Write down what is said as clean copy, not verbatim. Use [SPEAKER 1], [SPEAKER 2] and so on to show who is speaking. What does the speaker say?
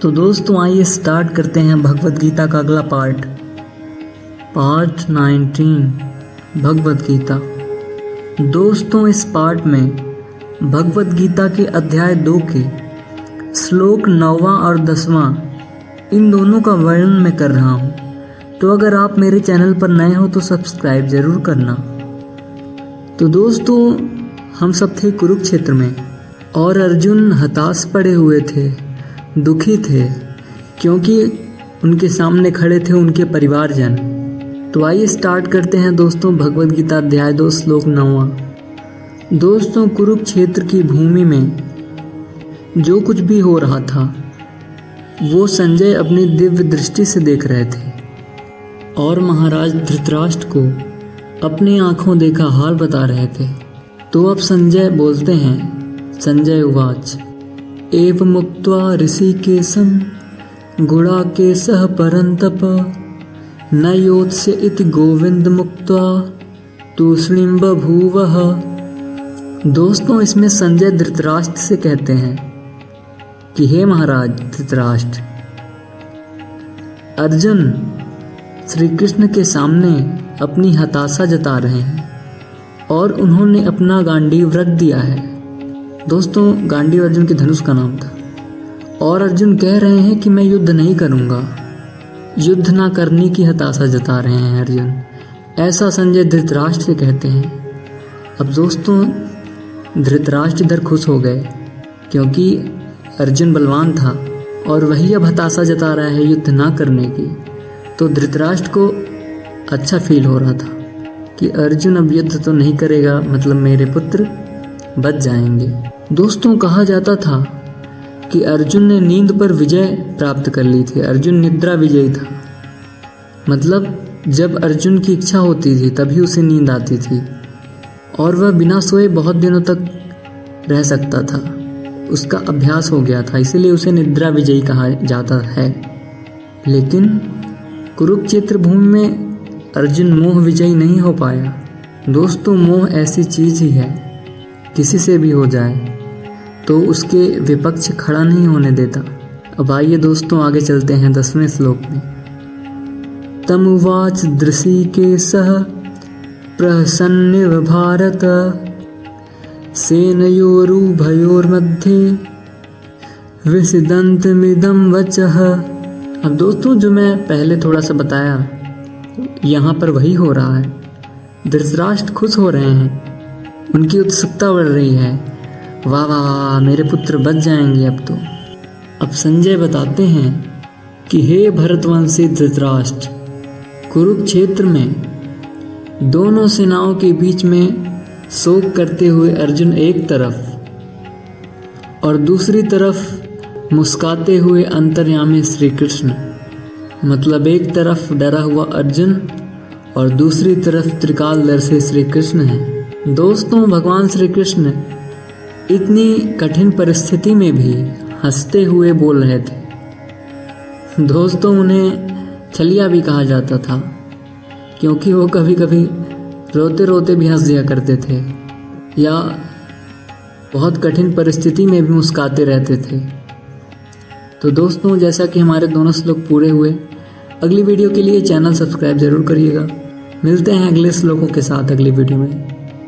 [SPEAKER 1] तो दोस्तों आइए स्टार्ट करते हैं भगवत गीता का अगला पार्ट 19 भगवत गीता। दोस्तों इस पार्ट में भगवत गीता के अध्याय 2 के श्लोक 9वां और 10वां इन दोनों का वर्णन मैं कर रहा हूँ। तो अगर आप मेरे चैनल पर नए हो तो सब्सक्राइब ज़रूर करना। तो दोस्तों हम सब थे कुरुक्षेत्र में और अर्जुन हताश पड़े हुए थे, दुखी थे, क्योंकि उनके सामने खड़े थे उनके परिवारजन। तो आइए स्टार्ट करते हैं दोस्तों भगवत गीता अध्याय 2 श्लोक 9वां। दोस्तों कुरुक्षेत्र की भूमि में जो कुछ भी हो रहा था वो संजय अपनी दिव्य दृष्टि से देख रहे थे और महाराज धृतराष्ट्र को अपनी आंखों देखा हाल बता रहे थे। तो अब संजय बोलते हैं, संजय उवाच एव मुक्त्वा ऋषिकेशं गुडाकेशः परन्तप न योत्स्य इति गोविंद मुक्त्वा तूष्णीं बभूवः। दोस्तों इसमें संजय धृतराष्ट्र से कहते हैं कि हे महाराज धृतराष्ट्र, अर्जुन श्री कृष्ण के सामने अपनी हताशा जता रहे हैं और उन्होंने अपना गांडीव रख दिया है। दोस्तों गांडीव अर्जुन के धनुष का नाम था और अर्जुन कह रहे हैं कि मैं युद्ध नहीं करूंगा, युद्ध ना करने की हताशा जता रहे हैं अर्जुन। ऐसा संजय धृतराष्ट्र से कहते हैं। अब दोस्तों धृतराष्ट्र इधर खुश हो गए क्योंकि अर्जुन बलवान था और वही अब हताशा जता रहा है युद्ध ना करने की। तो धृतराष्ट्र को अच्छा फील हो रहा था कि अर्जुन अब युद्ध तो नहीं करेगा, मतलब मेरे पुत्र बच जाएंगे। दोस्तों कहा जाता था कि अर्जुन ने नींद पर विजय प्राप्त कर ली थी। अर्जुन निद्रा विजयी था, मतलब जब अर्जुन की इच्छा होती थी तभी उसे नींद आती थी और वह बिना सोए बहुत दिनों तक रह सकता था। उसका अभ्यास हो गया था, इसीलिए उसे निद्रा विजयी कहा जाता है। लेकिन कुरुक्षेत्र भूमि में अर्जुन मोह विजयी नहीं हो पाया। दोस्तों मोह ऐसी चीज़ ही है, किसी से भी हो जाए तो उसके विपक्ष खड़ा नहीं होने देता। अब आइए दोस्तों आगे चलते हैं 10वें श्लोक में। तमुवाच दृषिकेशः प्रहसन्निव भारत सेनयोरुभयोर्मध्ये विसिदन्तमिदं वचः। अब दोस्तों जो मैं पहले थोड़ा सा बताया यहाँ पर वही हो रहा है। धृतराष्ट्र खुश हो रहे हैं, उनकी उत्सुकता बढ़ रही है, वाह वाह वाह मेरे पुत्र बच जाएंगे अब तो। अब संजय बताते हैं कि हे भरतवंशी धृतराष्ट्र, कुरुक्षेत्र में दोनों सेनाओं के बीच में शोक करते हुए अर्जुन एक तरफ और दूसरी तरफ मुस्काते हुए अंतर्यामी श्री कृष्ण, मतलब एक तरफ डरा हुआ अर्जुन और दूसरी तरफ त्रिकालदर्शी श्री कृष्ण है। दोस्तों भगवान श्री कृष्ण इतनी कठिन परिस्थिति में भी हंसते हुए बोल रहे थे। दोस्तों उन्हें छलिया भी कहा जाता था क्योंकि वो कभी कभी रोते रोते भी हंस दिया करते थे या बहुत कठिन परिस्थिति में भी मुस्कुराते रहते थे। तो दोस्तों जैसा कि हमारे दोनों श्लोक पूरे हुए, अगली वीडियो के लिए चैनल सब्सक्राइब ज़रूर करिएगा। मिलते हैं अगले श्लोकों के साथ अगली वीडियो में।